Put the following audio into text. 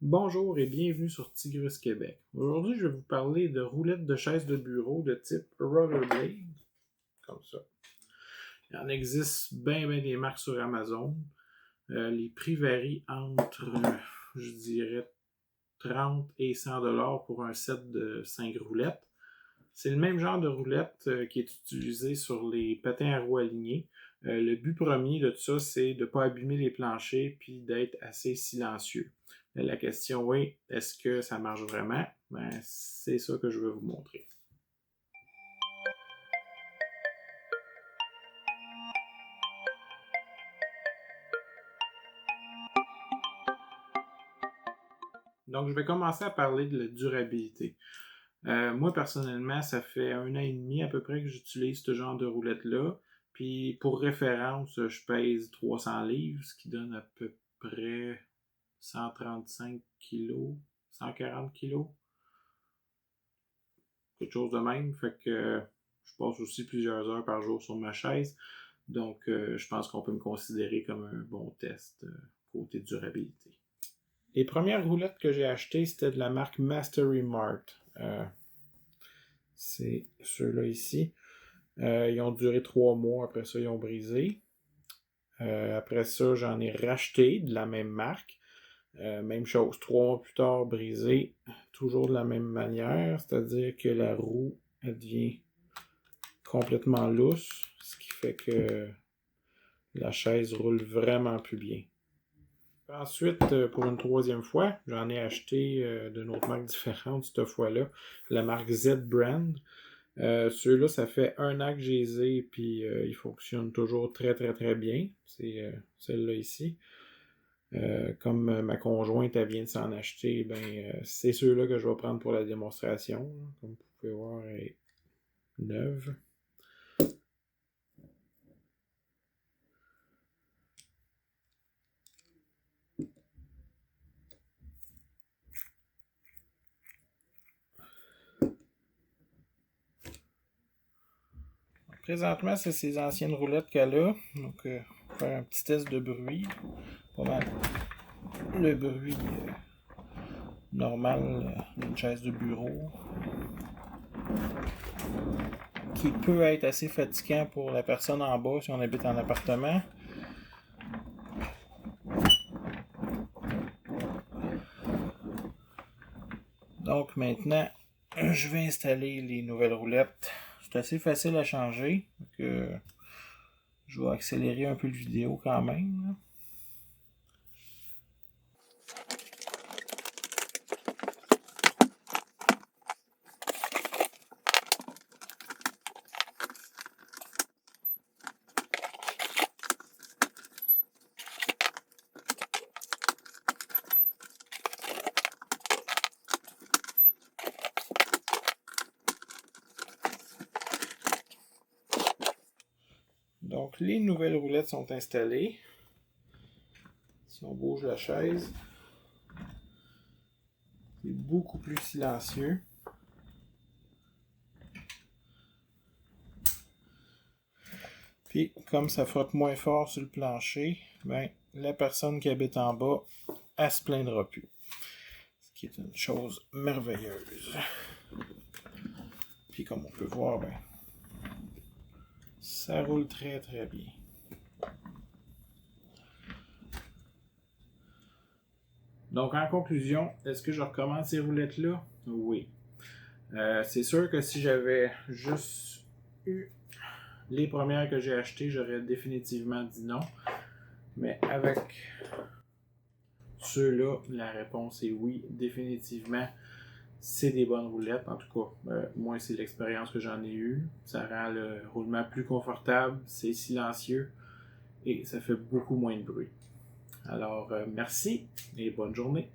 Bonjour et bienvenue sur Tigrus Québec. Aujourd'hui, je vais vous parler de roulettes de chaises de bureau de type Rollerblade, comme ça. Il en existe bien des marques sur Amazon. Les prix varient entre, je dirais, 30 et 100 $ pour un set de 5 roulettes. C'est le même genre de roulette qui est utilisé sur les patins à roues alignés. Le but premier de tout ça, c'est de ne pas abîmer les planchers puis d'être assez silencieux. La question est, est-ce que ça marche vraiment? C'est ça que je veux vous montrer. Donc, je vais commencer à parler de la durabilité. Moi, personnellement, ça fait 1 an et demi à peu près que j'utilise ce genre de roulette-là. Puis, pour référence, je pèse 300 livres, ce qui donne à peu près 135 kilos, 140 kilos. Quelque chose de même. Fait que je passe aussi plusieurs heures par jour sur ma chaise. Donc, je pense qu'on peut me considérer comme un bon test côté durabilité. Les premières roulettes que j'ai achetées, c'était de la marque Mastery Mart. C'est ceux-là ici. Ils ont duré 3 mois. Après ça, ils ont brisé. Après ça, j'en ai racheté de la même marque. Même chose, 3 mois plus tard, brisé. Toujours de la même manière. C'est-à-dire que la roue, elle devient complètement lousse. Ce qui fait que la chaise roule vraiment plus bien. Ensuite, pour une troisième fois, j'en ai acheté d'une autre marque différente cette fois-là, la marque Z-Brand. Ceux-là, ça fait 1 an que je les ai, puis ils fonctionnent toujours très très bien. C'est celle-là ici. Comme ma conjointe elle vient de s'en acheter, c'est ceux-là que je vais prendre pour la démonstration. Comme vous pouvez voir, elle est neuve. Présentement, c'est ces anciennes roulettes qu'elle a. Donc, on va faire un petit test de bruit. Pas mal le bruit normal d'une chaise de bureau. Qui peut être assez fatigant pour la personne en bas si on habite en appartement. Donc maintenant, je vais installer les nouvelles roulettes. C'est assez facile à changer. Donc, je vais accélérer un peu le vidéo quand même. Là. Donc les nouvelles roulettes sont installées. Si on bouge la chaise, c'est beaucoup plus silencieux. Puis, comme ça frotte moins fort sur le plancher, la personne qui habite en bas, elle se plaindra plus. Ce qui est une chose merveilleuse. Puis, comme on peut voir, ça roule très très bien. Donc, en conclusion, est-ce que je recommande ces roulettes-là? Oui. C'est sûr que si j'avais juste eu les premières que j'ai achetées, j'aurais définitivement dit non. Mais avec ceux-là, la réponse est oui, définitivement. C'est des bonnes roulettes. En tout cas, moi, c'est l'expérience que j'en ai eue. Ça rend le roulement plus confortable, c'est silencieux et ça fait beaucoup moins de bruit. Alors, merci et bonne journée.